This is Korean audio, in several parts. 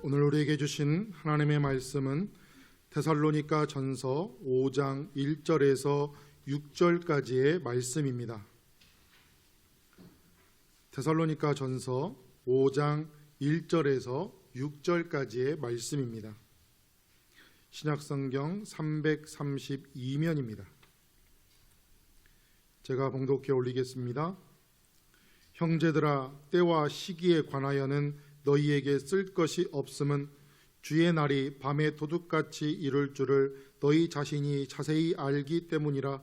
오늘 우리에게 주신 하나님의 말씀은 데살로니가 전서 5장 1절에서 6절까지의 말씀입니다. 데살로니가 전서 5장 1절에서 6절까지의 말씀입니다. 신약성경 332면입니다. 제가 봉독해 올리겠습니다. 형제들아, 때와 시기에 관하여는 너희에게 쓸 것이 없음은 주의 날이 밤에 도둑같이 이룰 줄을 너희 자신이 자세히 알기 때문이라.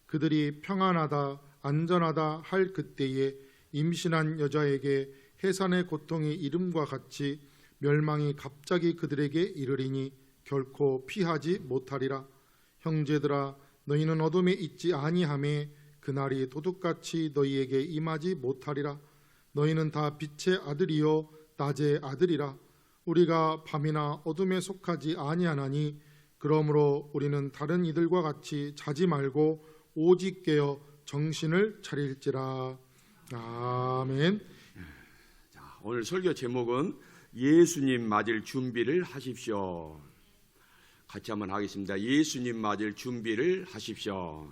그들이 평안하다 안전하다 할 그때에 임신한 여자에게 해산의 고통이 이름과 같이 멸망이 갑자기 그들에게 이르리니 결코 피하지 못하리라. 형제들아, 너희는 어둠에 있지 아니하매 그날이 도둑같이 너희에게 임하지 못하리라. 너희는 다 빛의 아들이요 낮의 아들이라. 우리가 밤이나 어둠에 속하지 아니하나니 그러므로 우리는 다른 이들과 같이 자지 말고 오직 깨어 정신을 차릴지라. 아멘. 자, 오늘 설교 제목은 예수님 맞을 준비를 하십시오. 같이 한번 하겠습니다. 예수님 맞을 준비를 하십시오.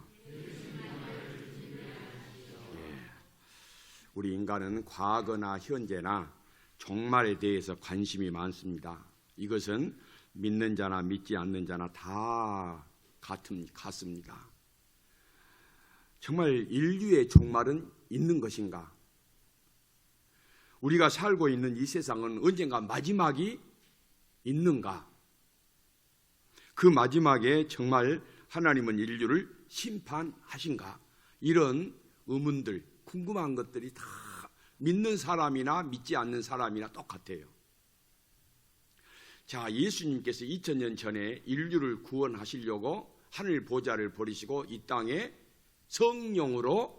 우리 인간은 과거나 현재나 종말에 대해서 관심이 많습니다. 이것은 믿는 자나 믿지 않는 자나 다 같습니다. 정말 인류의 종말은 있는 것인가? 우리가 살고 있는 이 세상은 언젠가 마지막이 있는가? 그 마지막에 정말 하나님은 인류를 심판하신가? 이런 의문들, 궁금한 것들이 다 믿는 사람이나 믿지 않는 사람이나 똑같아요. 자, 예수님께서 2000년 전에 인류를 구원하시려고 하늘 보좌를 버리시고 이 땅에 성령으로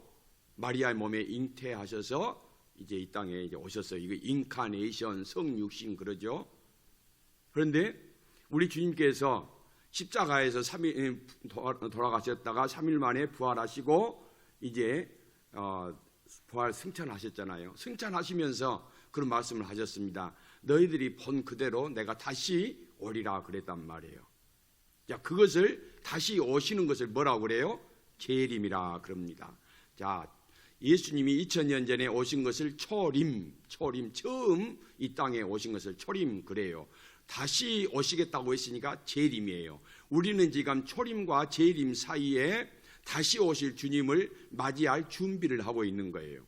마리아의 몸에 잉태하셔서 이제 이 땅에 이제 오셨어요. 이거 인카네이션, 성육신 그러죠. 그런데 우리 주님께서 십자가에서 3일 돌아가셨다가 3일 만에 부활하시고 이제 부활 승천하셨잖아요. 승천하시면서 그런 말씀을 하셨습니다. 너희들이 본 그대로 내가 다시 오리라 그랬단 말이에요. 자, 그것을 다시 오시는 것을 뭐라고 그래요? 재림이라 그럽니다. 자, 예수님이 2000년 전에 오신 것을 초림, 처음 이 땅에 오신 것을 초림 그래요. 다시 오시겠다고 했으니까 재림이에요. 우리는 지금 초림과 재림 사이에 다시 오실 주님을 맞이할 준비를 하고 있는 거예요.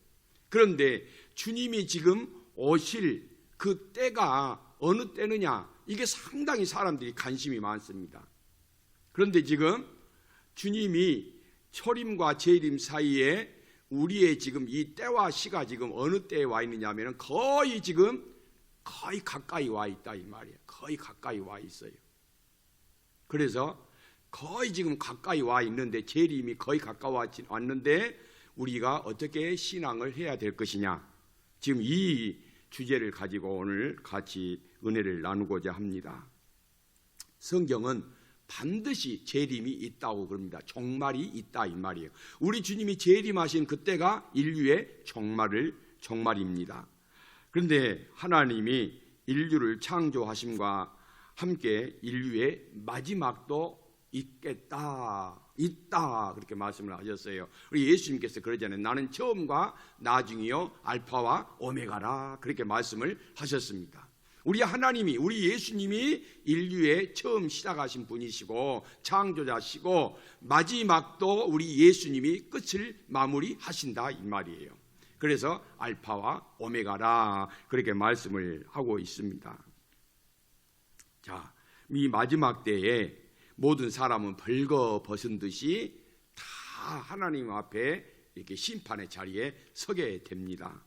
그런데 주님이 지금 오실 그 때가 어느 때느냐, 이게 상당히 사람들이 관심이 많습니다. 그런데 지금 주님이 초림과 재림 사이에 우리의 지금 이 때와 시가 지금 어느 때에 와 있느냐 하면 거의 가까이 와 있다 이 말이에요. 거의 가까이 와 있어요. 그래서 거의 지금 가까이 와 있는데, 재림이 거의 가까워 왔는데 우리가 어떻게 신앙을 해야 될 것이냐, 지금 이 주제를 가지고 오늘 같이 은혜를 나누고자 합니다. 성경은 반드시 재림이 있다고 그럽니다. 종말이 있다 이 말이에요. 우리 주님이 재림하신 그때가 인류의 종말입니다. 그런데 하나님이 인류를 창조하심과 함께 인류의 마지막도 있다 그렇게 말씀을 하셨어요. 우리 예수님께서 그러잖아요. 나는 처음과 나중이요 알파와 오메가라 그렇게 말씀을 하셨습니다. 우리 하나님이, 우리 예수님이 인류의 처음 시작하신 분이시고 창조자시고 마지막도 우리 예수님이 끝을 마무리하신다 이 말이에요. 그래서 알파와 오메가라 그렇게 말씀을 하고 있습니다. 자, 이 마지막 때에 모든 사람은 벌거벗은 듯이 다 하나님 앞에 이렇게 심판의 자리에 서게 됩니다.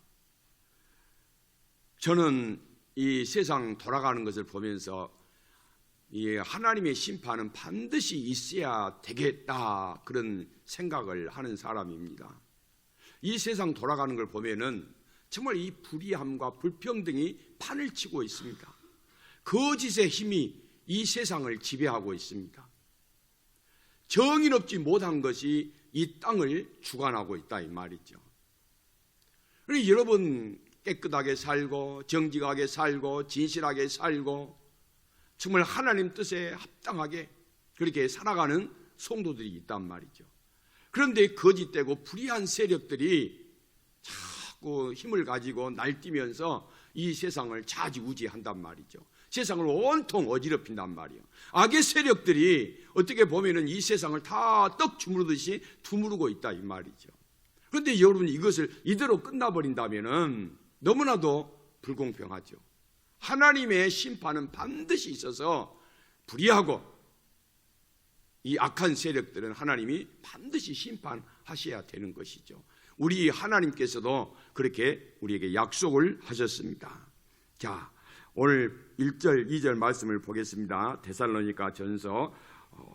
저는 이 세상 돌아가는 것을 보면서 이 하나님의 심판은 반드시 있어야 되겠다 그런 생각을 하는 사람입니다. 이 세상 돌아가는 걸 보면은 정말 이 불의함과 불평등이 판을 치고 있습니다. 거짓의 힘이 이 세상을 지배하고 있습니다. 정의롭지 못한 것이 이 땅을 주관하고 있다 이 말이죠. 그러니 여러분 깨끗하게 살고 정직하게 살고 진실하게 살고 정말 하나님 뜻에 합당하게 그렇게 살아가는 성도들이 있단 말이죠. 그런데 거짓되고 불의한 세력들이 자꾸 힘을 가지고 날뛰면서 이 세상을 좌지우지한단 말이죠. 세상을 온통 어지럽힌단 말이에요. 악의 세력들이 어떻게 보면은 이 세상을 다 떡 주무르듯이 두무르고 있다 이 말이죠. 그런데 여러분 이것을 이대로 끝나버린다면은 너무나도 불공평하죠. 하나님의 심판은 반드시 있어서 불의하고 이 악한 세력들은 하나님이 반드시 심판하셔야 되는 것이죠. 우리 하나님께서도 그렇게 우리에게 약속을 하셨습니다. 자, 오늘 1절 2절 말씀을 보겠습니다. 데살로니가 전서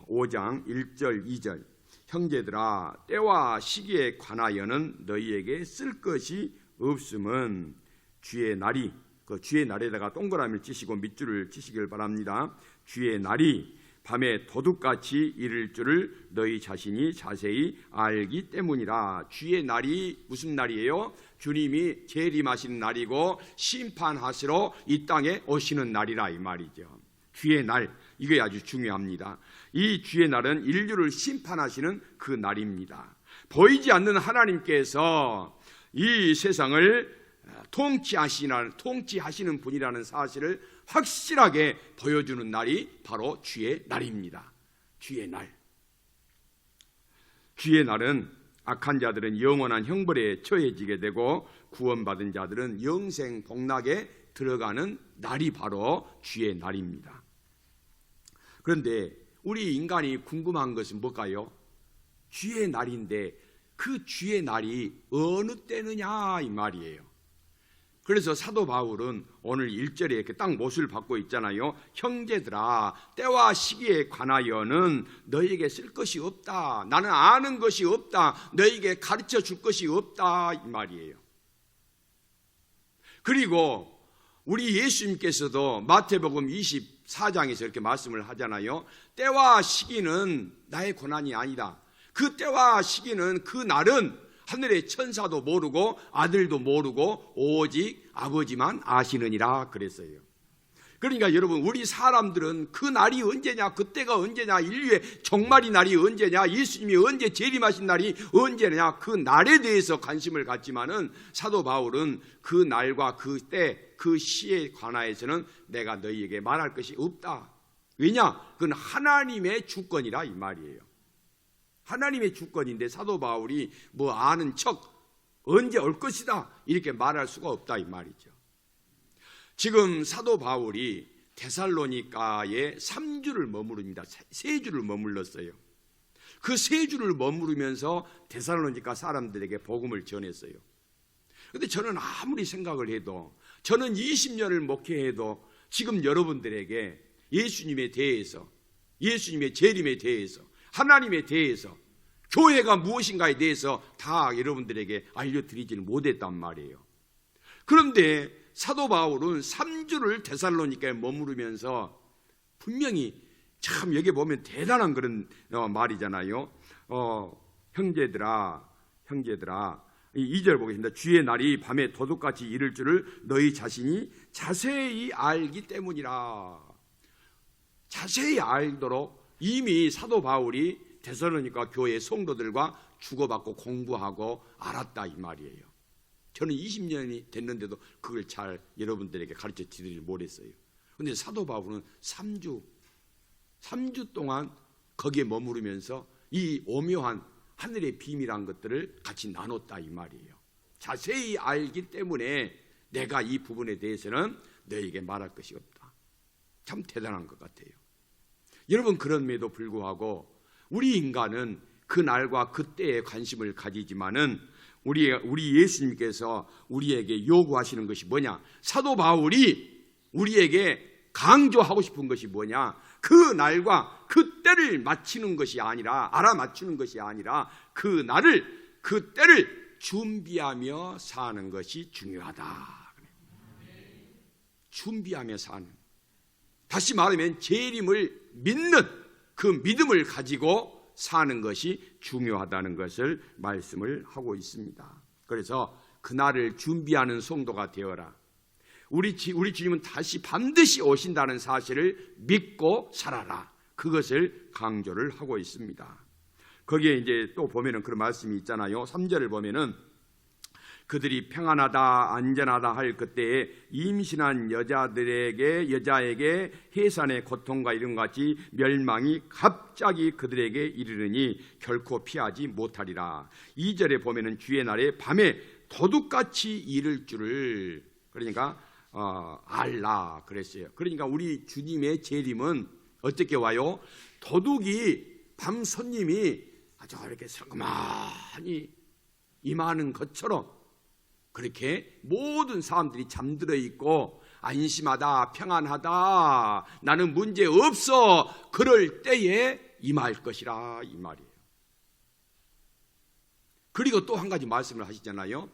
5장 1절 2절. 형제들아 때와 시기에 관하여는 너희에게 쓸 것이 없음은 주의 날이, 그 주의 날에다가 동그라미를 치시고 밑줄을 치시길 바랍니다. 주의 날이 밤에 도둑같이 이를 줄을 너희 자신이 자세히 알기 때문이라. 주의 날이 무슨 날이에요? 주님이 재림하시는 날이고 심판하시러 이 땅에 오시는 날이라 이 말이죠. 주의 날, 이게 아주 중요합니다. 이 주의 날은 인류를 심판하시는 그 날입니다. 보이지 않는 하나님께서 이 세상을 통치하시는 분이라는 사실을 확실하게 보여주는 날이 바로 주의 날입니다. 주의 날. 주의 날은 악한 자들은 영원한 형벌에 처해지게 되고 구원받은 자들은 영생 복락에 들어가는 날이 바로 주의 날입니다. 그런데 우리 인간이 궁금한 것은 뭘까요? 주의 날인데 그 주의 날이 어느 때느냐 이 말이에요. 그래서 사도 바울은 오늘 1절에 이렇게 딱 못을 받고 있잖아요. 형제들아 때와 시기에 관하여는 너희에게 쓸 것이 없다. 나는 아는 것이 없다. 너희에게 가르쳐 줄 것이 없다 이 말이에요. 그리고 우리 예수님께서도 마태복음 24장에서 이렇게 말씀을 하잖아요. 때와 시기는 나의 고난이 아니다. 그 때와 시기는 그 날은 하늘의 천사도 모르고 아들도 모르고 오직 아버지만 아시느니라 그랬어요. 그러니까 여러분 우리 사람들은 그 날이 언제냐, 그때가 언제냐, 인류의 종말의 날이 언제냐, 예수님이 언제 재림하신 날이 언제냐, 그 날에 대해서 관심을 갖지만은 사도 바울은 그 날과 그 때, 그 시에 관하여서는 내가 너희에게 말할 것이 없다. 왜냐? 그건 하나님의 주권이라 이 말이에요. 하나님의 주권인데 사도 바울이 뭐 아는 척 언제 올 것이다 이렇게 말할 수가 없다 이 말이죠. 지금 사도 바울이 데살로니가에 3주를 머무릅니다. 3주를 머물렀어요. 그 3주를 머무르면서 데살로니가 사람들에게 복음을 전했어요. 그런데 저는 아무리 생각을 해도, 저는 20년을 목회해도 지금 여러분들에게 예수님에 대해서, 예수님의 재림에 대해서, 하나님에 대해서, 교회가 무엇인가에 대해서 다 여러분들에게 알려드리지는 못했단 말이에요. 그런데 사도 바울은 3주를 데살로니가에 머무르면서 분명히 참 여기 보면 대단한 그런 말이잖아요. 형제들아 2절 보겠습니다. 주의 날이 밤에 도둑같이 이를 줄을 너희 자신이 자세히 알기 때문이라. 자세히 알도록 이미 사도 바울이 데살로니가 교회 성도들과 주고받고 공부하고 알았다 이 말이에요. 저는 20년이 됐는데도 그걸 잘 여러분들에게 가르쳐 드리지 못했어요. 그런데 사도 바울은 3주 동안 거기에 머무르면서 이 오묘한 하늘의 비밀한 것들을 같이 나눴다 이 말이에요. 자세히 알기 때문에 내가 이 부분에 대해서는 너에게 말할 것이 없다. 참 대단한 것 같아요. 여러분 그럼에도 불구하고 우리 인간은 그 날과 그때에 관심을 가지지만은 우리 예수님께서 우리에게 요구하시는 것이 뭐냐? 사도 바울이 우리에게 강조하고 싶은 것이 뭐냐? 그 날과 그때를 맞추는 것이 아니라, 알아맞추는 것이 아니라 그 때를 준비하며 사는 것이 중요하다. 준비하며 사는. 다시 말하면 재림을 믿는 그 믿음을 가지고 사는 것이 중요하다는 것을 말씀을 하고 있습니다. 그래서 그날을 준비하는 성도가 되어라. 우리 주님은 다시 반드시 오신다는 사실을 믿고 살아라. 그것을 강조를 하고 있습니다. 거기에 이제 또 보면은 그런 말씀이 있잖아요. 3절을 보면은 그들이 평안하다 안전하다 할 그때에 임신한 여자에게 해산의 고통과 이런 같이 멸망이 갑자기 그들에게 이르르니 결코 피하지 못하리라. 2절에 보면은 주의 날에 밤에 도둑같이 이를 줄을 그러니까 알라 그랬어요. 그러니까 우리 주님의 재림은 어떻게 와요? 도둑이 밤 손님이 아주 이렇게 슬그머니 임하는 것처럼 그렇게 모든 사람들이 잠들어 있고 안심하다 평안하다 나는 문제 없어 그럴 때에 임할 것이라 이 말이에요. 그리고 또 한 가지 말씀을 하시잖아요.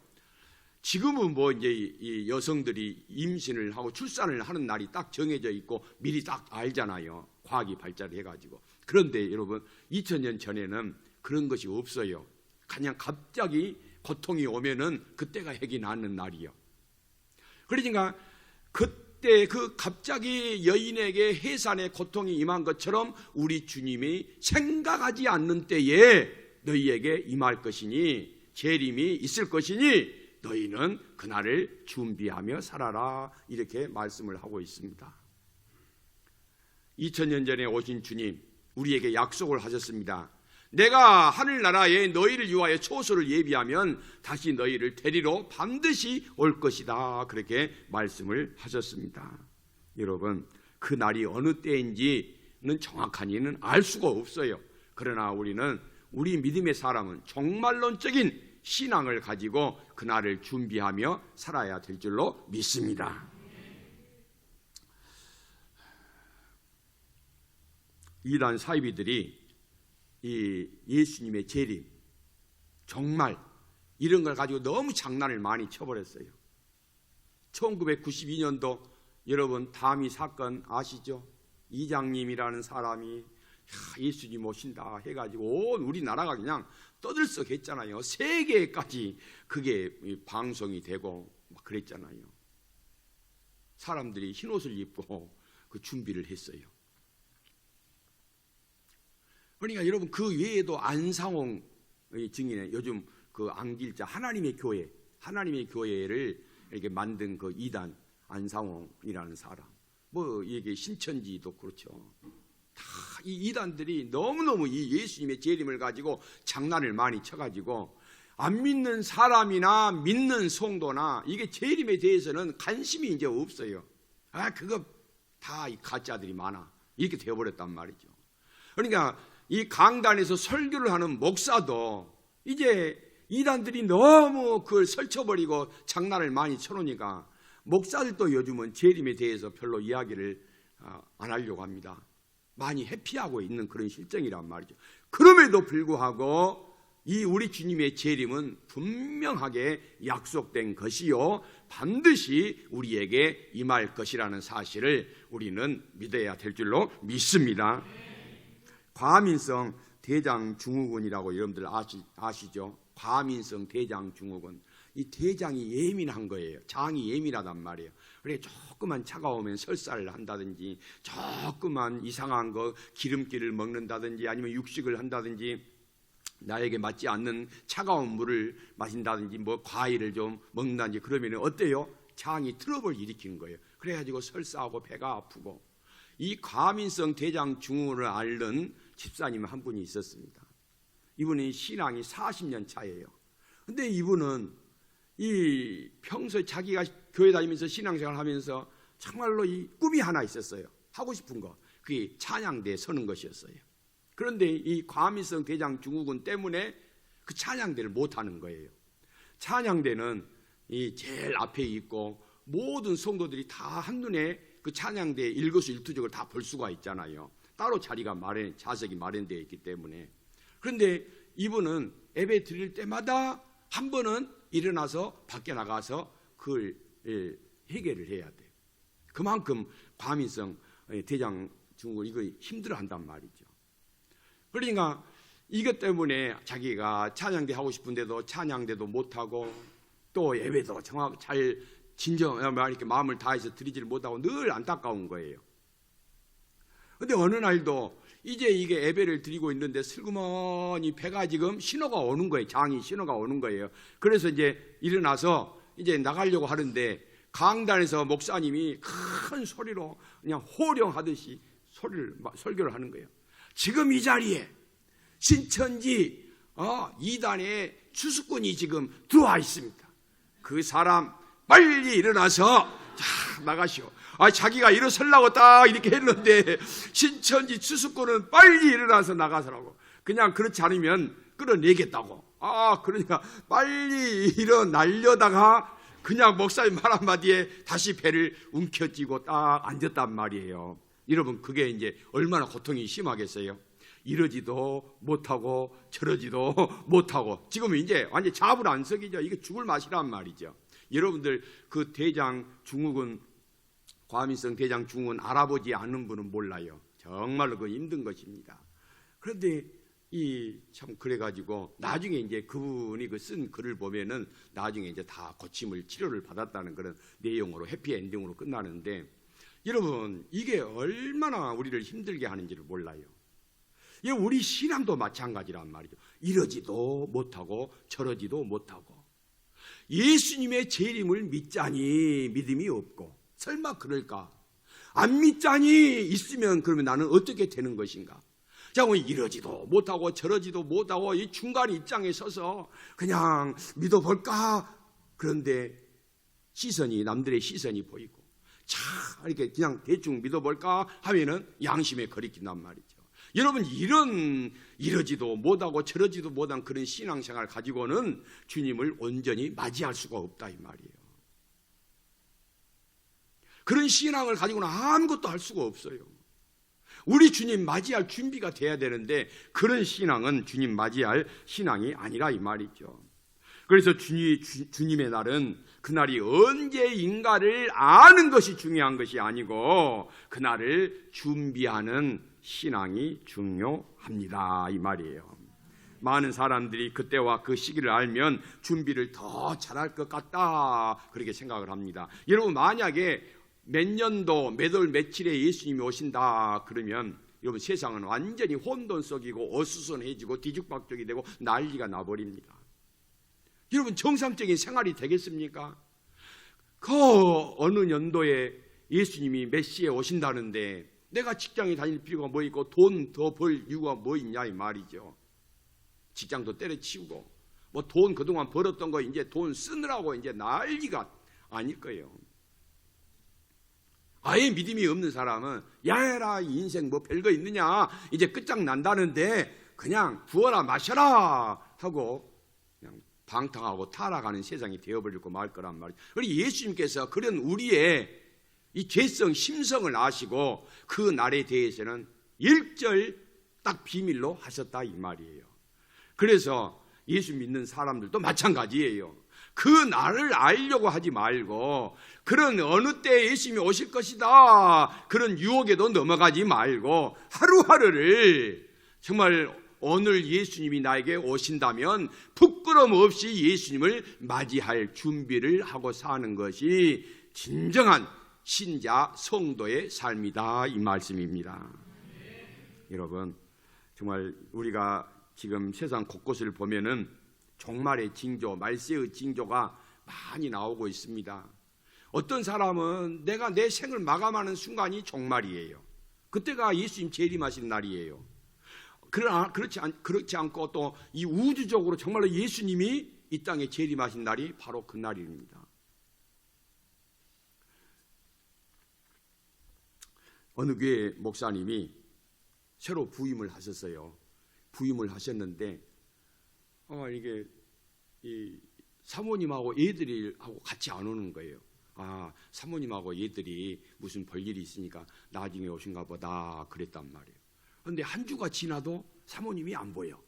지금은 뭐 이제 이 여성들이 임신을 하고 출산을 하는 날이 딱 정해져 있고 미리 딱 알잖아요. 과학이 발달해가지고. 그런데 여러분 2000년 전에는 그런 것이 없어요. 그냥 갑자기 고통이 오면은 그때가 핵이 나는 날이요. 그러니까 그때 그 갑자기 여인에게 해산의 고통이 임한 것처럼 우리 주님이 생각하지 않는 때에 너희에게 임할 것이니 재림이 있을 것이니 너희는 그날을 준비하며 살아라 이렇게 말씀을 하고 있습니다. 2000년 전에 오신 주님 우리에게 약속을 하셨습니다. 내가 하늘나라에 너희를 위하여 초소를 예비하면 다시 너희를 데리러 반드시 올 것이다 그렇게 말씀을 하셨습니다. 여러분 그 날이 어느 때인지는 정확하니는 알 수가 없어요. 그러나 우리는 우리 믿음의 사람은 종말론적인 신앙을 가지고 그날을 준비하며 살아야 될 줄로 믿습니다. 이단 사이비들이 이 예수님의 재림, 정말 이런 걸 가지고 너무 장난을 많이 쳐버렸어요. 1992년도 여러분 다미 사건 아시죠? 이장님이라는 사람이 예수님 오신다 해가지고 온 우리나라가 그냥 떠들썩했잖아요. 세계까지 그게 방송이 되고 막 그랬잖아요. 사람들이 흰옷을 입고 그 준비를 했어요. 그러니까 여러분 그 외에도 안상홍 증인의 요즘 그 안길자 하나님의 교회를 이렇게 만든 그 이단 안상홍이라는 사람, 뭐 이게 신천지도 그렇죠. 다 이 이단들이 너무너무 이 예수님의 재림을 가지고 장난을 많이 쳐가지고 안 믿는 사람이나 믿는 성도나 이게 재림에 대해서는 관심이 이제 없어요. 그거 다 이 가짜들이 많아 이렇게 되어버렸단 말이죠. 그러니까 이 강단에서 설교를 하는 목사도 이제 이단들이 너무 그걸 설쳐버리고 장난을 많이 쳐놓으니까 목사들도 요즘은 재림에 대해서 별로 이야기를 안 하려고 합니다. 많이 회피하고 있는 그런 실정이란 말이죠. 그럼에도 불구하고 이 우리 주님의 재림은 분명하게 약속된 것이요 반드시 우리에게 임할 것이라는 사실을 우리는 믿어야 될 줄로 믿습니다. 과민성 대장증후군이라고 여러분들 아시죠? 과민성 대장증후군. 이 대장이 예민한 거예요. 장이 예민하단 말이에요. 그래 조금만 차가우면 설사를 한다든지 조금만 이상한 거 기름기를 먹는다든지 아니면 육식을 한다든지 나에게 맞지 않는 차가운 물을 마신다든지 뭐 과일을 좀 먹는다든지 그러면 어때요? 장이 트러블을 일으키는 거예요. 그래가지고 설사하고 배가 아프고. 이 과민성 대장증후군을 앓는 집사님 한 분이 있었습니다. 이분이 신앙이 40년 차예요. 근데 이분은 이 평소에 자기가 교회 다니면서 신앙생활 하면서 정말로 이 꿈이 하나 있었어요. 하고 싶은 거. 그게 찬양대에 서는 것이었어요. 그런데 이 과민성 대장증후군 때문에 그 찬양대를 못 하는 거예요. 찬양대는 이 제일 앞에 있고 모든 성도들이 다 한눈에 그 찬양대의 일거수일투족을 다 볼 수가 있잖아요. 따로 좌석이 마련되어 있기 때문에. 그런데 이분은 예배 드릴 때마다 한 번은 일어나서 밖에 나가서 그걸 해결을 해야 돼요. 그만큼 과민성 대장증후군 이거 힘들어한단 말이죠. 그러니까 이것 때문에 자기가 찬양대 하고 싶은데도 찬양대도 못하고 또 예배도 정확 잘 진정 이렇게 마음을 다해서 드리지를 못하고 늘 안타까운 거예요. 근데 어느 날도 이제 이게 예배를 드리고 있는데 슬그머니 배가 지금 신호가 오는 거예요. 장이 신호가 오는 거예요. 그래서 이제 일어나서 이제 나가려고 하는데 강단에서 목사님이 큰 소리로 그냥 호령하듯이 설교를 하는 거예요. 지금 이 자리에 신천지 2단의 추수꾼이 지금 들어와 있습니다. 그 사람 빨리 일어나서 나가시오. 자기가 일어서려고 딱 이렇게 했는데 신천지 추수꾼은 빨리 일어나서 나가서라고. 그냥 그렇지 않으면 끌어내겠다고. 그러니까 빨리 일어나려다가 그냥 목사님 말 한마디에 다시 배를 움켜쥐고 딱 앉았단 말이에요. 여러분, 그게 이제 얼마나 고통이 심하겠어요? 이러지도 못하고 저러지도 못하고 지금은 이제 완전 자불안석이죠. 이게 죽을 맛이란 말이죠. 여러분들 그 대장 증후군, 과민성 대장 증후군 알아보지 않는 분은 몰라요. 정말로 그 힘든 것입니다. 그런데 참 그래가지고 나중에 이제 그분이 그 쓴 글을 보면은 나중에 이제 다 고침을 치료를 받았다는 그런 내용으로 해피 엔딩으로 끝나는데, 여러분 이게 얼마나 우리를 힘들게 하는지를 몰라요. 이 우리 신앙도 마찬가지란 말이죠. 이러지도 못하고 저러지도 못하고 예수님의 재림을 믿자니 믿음이 없고, 설마 그럴까? 안 믿자니 있으면 그러면 나는 어떻게 되는 것인가? 자, 이러지도 못하고 저러지도 못하고 이 중간 입장에 서서 그냥 믿어볼까? 그런데 남들의 시선이 보이고 이렇게 그냥 대충 믿어볼까 하면은 양심에 거리낀단 말이죠. 여러분, 이러지도 못하고 저러지도 못한 그런 신앙생활 가지고는 주님을 온전히 맞이할 수가 없다 이 말이에요. 그런 신앙을 가지고는 아무것도 할 수가 없어요. 우리 주님 맞이할 준비가 돼야 되는데 그런 신앙은 주님 맞이할 신앙이 아니라 이 말이죠. 그래서 주님의 날은 그날이 언제인가를 아는 것이 중요한 것이 아니고 그날을 준비하는 신앙이 중요합니다 이 말이에요. 많은 사람들이 그때와 그 시기를 알면 준비를 더 잘할 것 같다 그렇게 생각을 합니다. 여러분, 만약에 몇 년도 몇 월 며칠에 예수님이 오신다 그러면 여러분 세상은 완전히 혼돈 속이고 어수선해지고 뒤죽박죽이 되고 난리가 나버립니다. 여러분, 정상적인 생활이 되겠습니까? 그 어느 연도에 예수님이 몇 시에 오신다는데 내가 직장에 다닐 필요가 뭐 있고 돈 더 벌 이유가 뭐 있냐 이 말이죠. 직장도 때려치우고 뭐 돈 그동안 벌었던 거 이제 돈 쓰느라고 이제 난리가 아닐 거예요. 아예 믿음이 없는 사람은 야해라 인생 뭐 별거 있느냐 이제 끝장난다는데 그냥 부어라 마셔라 하고 그냥 방탕하고 타락하는 세상이 되어버리고 말 거란 말이죠. 그리고 예수님께서 그런 우리의 이 죄성 심성을 아시고 그 날에 대해서는 일절 딱 비밀로 하셨다 이 말이에요. 그래서 예수 믿는 사람들도 마찬가지예요. 그 날을 알려고 하지 말고 그런 어느 때 예수님이 오실 것이다 그런 유혹에도 넘어가지 말고 하루하루를 정말 오늘 예수님이 나에게 오신다면 부끄럼 없이 예수님을 맞이할 준비를 하고 사는 것이 진정한 신자 성도의 삶이다 이 말씀입니다. 여러분, 정말 우리가 지금 세상 곳곳을 보면은 종말의 징조, 말세의 징조가 많이 나오고 있습니다. 어떤 사람은 내가 내 생을 마감하는 순간이 종말이에요. 그때가 예수님 재림하신 날이에요. 그러나 그렇지 않고 또 이 우주적으로 정말로 예수님이 이 땅에 재림하신 날이 바로 그 날입니다. 어느 교회 목사님이 새로 부임을 하셨어요. 부임을 하셨는데 이게 이 사모님하고 애들하고 같이 안 오는 거예요. 사모님하고 애들이 무슨 볼일이 있으니까 나중에 오신가 보다 그랬단 말이에요. 그런데 한 주가 지나도 사모님이 안 보여.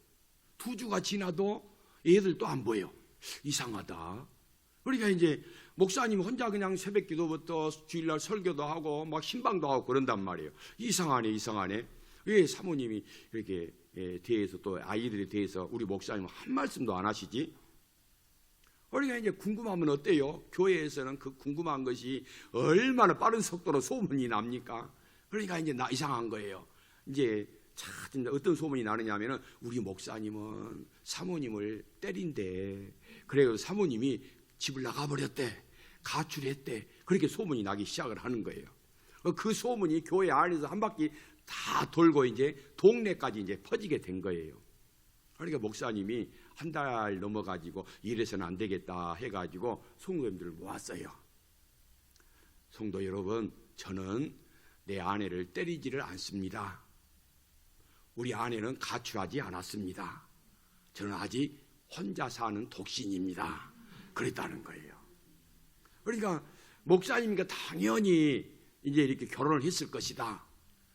2주가 지나도 애들도 안 보여. 이상하다. 그러니까 이제 목사님 혼자 그냥 새벽 기도부터 주일날 설교도 하고 막 신방도 하고 그런단 말이에요. 이상하네. 왜 사모님이 이렇게 대해서 또 아이들에 대해서 우리 목사님 한 말씀도 안 하시지? 우리가 이제 궁금하면 어때요? 교회에서는 그 궁금한 것이 얼마나 빠른 속도로 소문이 납니까? 그러니까 이제 이상한 거예요. 이제 참 어떤 소문이 나느냐면은 우리 목사님은 사모님을 때린대. 그래서 사모님이 집을 나가버렸대. 가출했대. 그렇게 소문이 나기 시작을 하는 거예요. 그 소문이 교회 안에서 한 바퀴 다 돌고 이제 동네까지 이제 퍼지게 된 거예요. 그러니까 목사님이 한 달 넘어가지고 이래서는 안 되겠다 해가지고 성도님들을 모았어요. 성도 여러분, 저는 내 아내를 때리지를 않습니다. 우리 아내는 가출하지 않았습니다. 저는 아직 혼자 사는 독신입니다. 그랬다는 거예요. 그러니까 목사님이니까 당연히 이제 이렇게 결혼을 했을 것이다.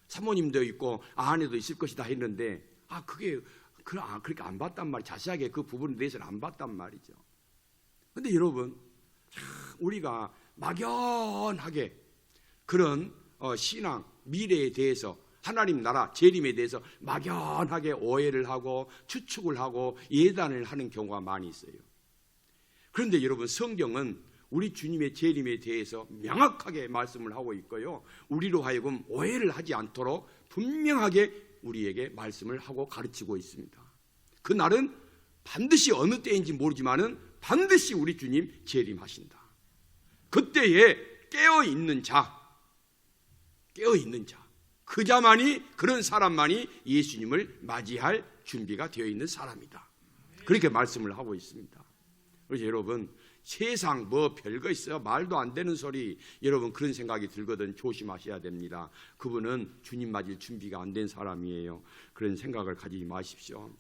사모님도 있고 아내도 있을 것이다 했는데 그게 그렇게 안 봤단 말이에요. 자세하게 그 부분에 대해서는 안 봤단 말이죠. 그런데 여러분, 우리가 막연하게 그런 신앙, 미래에 대해서 하나님 나라, 재림에 대해서 막연하게 오해를 하고 추측을 하고 예단을 하는 경우가 많이 있어요. 그런데 여러분, 성경은 우리 주님의 재림에 대해서 명확하게 말씀을 하고 있고요. 우리로 하여금 오해를 하지 않도록 분명하게 우리에게 말씀을 하고 가르치고 있습니다. 그 날은 반드시 어느 때인지 모르지만은 반드시 우리 주님 재림하신다. 그때에 깨어있는 자, 그 자만이, 그런 사람만이 예수님을 맞이할 준비가 되어 있는 사람이다. 그렇게 말씀을 하고 있습니다. 그래서 여러분, 세상 뭐 별거 있어요? 말도 안 되는 소리. 여러분, 그런 생각이 들거든 조심하셔야 됩니다. 그분은 주님 맞을 준비가 안 된 사람이에요. 그런 생각을 가지지 마십시오.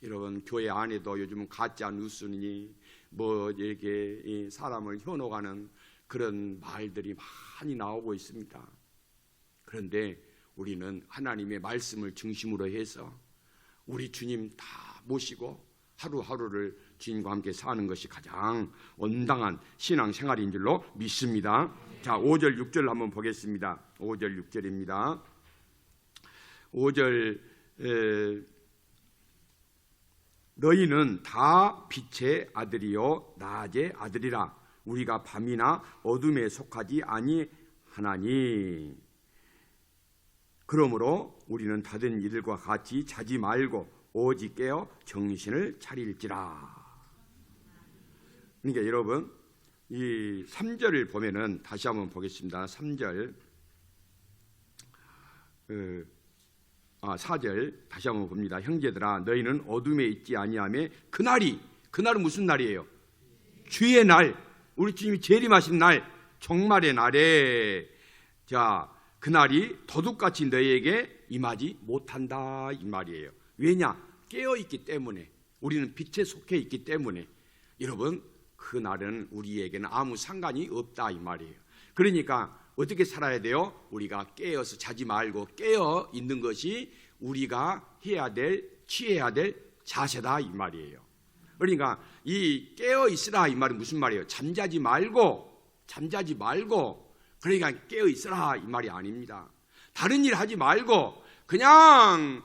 여러분, 교회 안에도 요즘은 가짜 뉴스니 뭐 이렇게 사람을 현혹하는 그런 말들이 많이 나오고 있습니다. 그런데 우리는 하나님의 말씀을 중심으로 해서 우리 주님 다 모시고 하루하루를 주님과 함께 사는 것이 가장 온당한 신앙생활인 줄로 믿습니다. 자, 5절 6절 한번 보겠습니다. 5절 6절입니다. 5절 너희는 다 빛의 아들이요 낮의 아들이라. 우리가 밤이나 어둠에 속하지 아니하나니. 그러므로 우리는 다른 이들과 같이 자지 말고 오직 깨어 정신을 차릴지라. 그러니까 여러분, 이 3절을 보면은 다시 한번 보겠습니다. 3절 4절 다시 한번 봅니다. 형제들아, 너희는 어둠에 있지 아니하며 그날은 무슨 날이에요? 주의 날, 우리 주님이 재림하신 날, 종말의 날에 그날이 도둑같이 너희에게 임하지 못한다 이 말이에요. 왜냐? 깨어있기 때문에, 우리는 빛에 속해 있기 때문에. 여러분, 그날은 우리에게는 아무 상관이 없다 이 말이에요. 그러니까 어떻게 살아야 돼요? 우리가 깨어서 자지 말고 깨어 있는 것이 우리가 해야 될, 취해야 될 자세다 이 말이에요. 그러니까 이 깨어 있으라 이 말은 무슨 말이에요? 잠자지 말고 그러니까 깨어 있으라 이 말이 아닙니다. 다른 일 하지 말고 그냥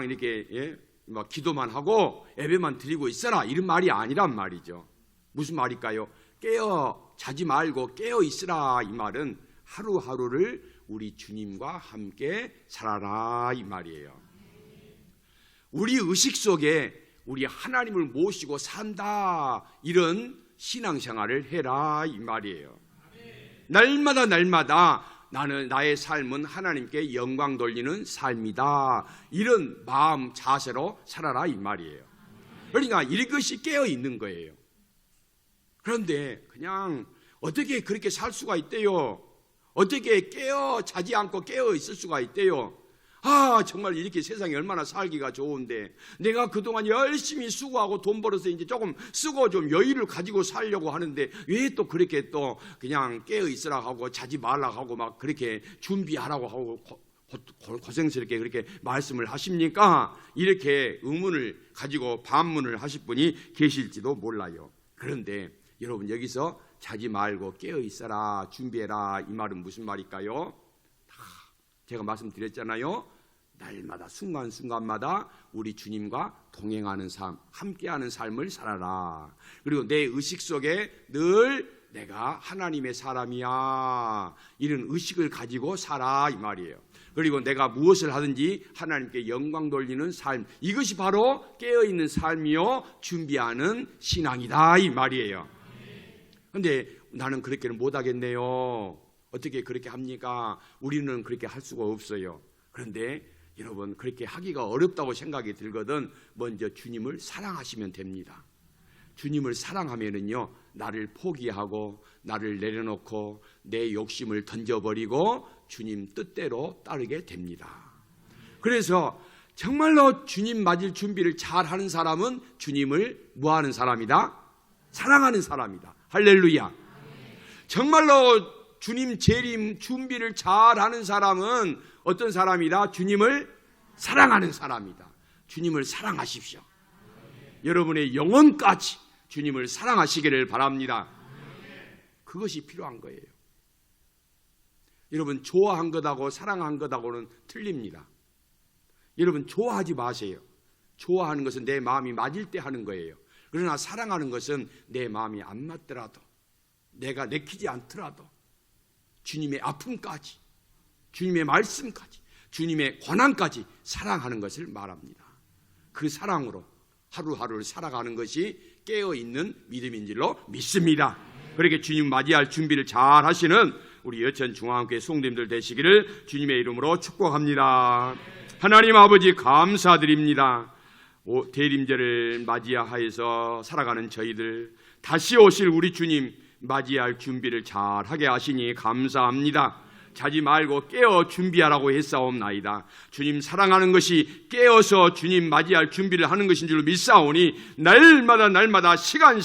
이렇게 뭐 기도만 하고 예배만 드리고 있어라 이런 말이 아니란 말이죠. 무슨 말일까요? 깨어 자지 말고 깨어 있으라 이 말은 하루하루를 우리 주님과 함께 살아라 이 말이에요. 우리 의식 속에 우리 하나님을 모시고 산다 이런 신앙생활을 해라 이 말이에요. 날마다 나는 나의 삶은 하나님께 영광 돌리는 삶이다 이런 마음 자세로 살아라 이 말이에요. 그러니까 이것이 깨어 있는 거예요. 그런데 그냥 어떻게 그렇게 살 수가 있대요? 어떻게 자지 않고 깨어 있을 수가 있대요? 정말 이렇게 세상이 얼마나 살기가 좋은데 내가 그동안 열심히 수고하고 돈 벌어서 이제 조금 쓰고 좀 여유를 가지고 살려고 하는데 왜 또 그렇게 또 그냥 깨어 있으라 하고 자지 말라 하고 막 그렇게 준비하라고 하고 고생스럽게 그렇게 말씀을 하십니까? 이렇게 의문을 가지고 반문을 하실 분이 계실지도 몰라요. 그런데 여러분, 여기서 자지 말고 깨어 있어라, 준비해라 이 말은 무슨 말일까요? 제가 말씀드렸잖아요. 날마다 순간순간마다 우리 주님과 동행하는 삶, 함께하는 삶을 살아라. 그리고 내 의식 속에 늘 내가 하나님의 사람이야, 이런 의식을 가지고 살아, 이 말이에요. 그리고 내가 무엇을 하든지 하나님께 영광 돌리는 삶, 이것이 바로 깨어있는 삶이요 준비하는 신앙이다, 이 말이에요. 그런데 나는 그렇게는 못하겠네요. 어떻게 그렇게 합니까? 우리는 그렇게 할 수가 없어요. 그런데 여러분, 그렇게 하기가 어렵다고 생각이 들거든 먼저 주님을 사랑하시면 됩니다. 주님을 사랑하면은요, 나를 포기하고 나를 내려놓고 내 욕심을 던져버리고 주님 뜻대로 따르게 됩니다. 그래서 정말로 주님 맞을 준비를 잘 하는 사람은 주님을 뭐하는 사람이다? 사랑하는 사람이다. 할렐루야. 정말로 주님 재림 준비를 잘 하는 사람은 어떤 사람이다? 주님을 사랑하는 사람이다. 주님을 사랑하십시오. 여러분의 영혼까지 주님을 사랑하시기를 바랍니다. 그것이 필요한 거예요. 여러분, 좋아한 것하고 사랑한 것하고는 틀립니다. 여러분, 좋아하지 마세요. 좋아하는 것은 내 마음이 맞을 때 하는 거예요. 그러나 사랑하는 것은 내 마음이 안 맞더라도, 내가 내키지 않더라도 주님의 아픔까지, 주님의 말씀까지, 주님의 권한까지 사랑하는 것을 말합니다. 그 사랑으로 하루하루를 살아가는 것이 깨어있는 믿음인 줄로 믿습니다. 그렇게 주님 맞이할 준비를 잘 하시는 우리 여천중앙교회 성도님들 되시기를 주님의 이름으로 축복합니다. 하나님 아버지, 감사드립니다. 대림절을 맞이하여서 살아가는 저희들, 다시 오실 우리 주님 맞이할 준비를 잘 하게 하시니 감사합니다. 자지 말고 깨어 준비하라고 했사옵나이다. 주님 사랑하는 것이 깨어서 주님 맞이할 준비를 하는 것인 줄 믿사오니 날마다 시간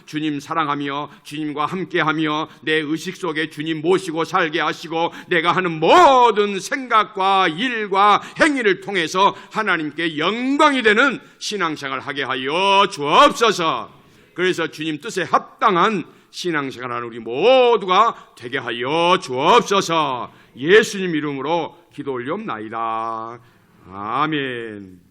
주님 사랑하며 주님과 함께하며 내 의식 속에 주님 모시고 살게 하시고 내가 하는 모든 생각과 일과 행위를 통해서 하나님께 영광이 되는 신앙생활을 하게 하여 주옵소서. 그래서 주님 뜻에 합당한 신앙생활하는 우리 모두가 되게 하여 주옵소서. 예수님 이름으로 기도 올리옵나이다. 아멘.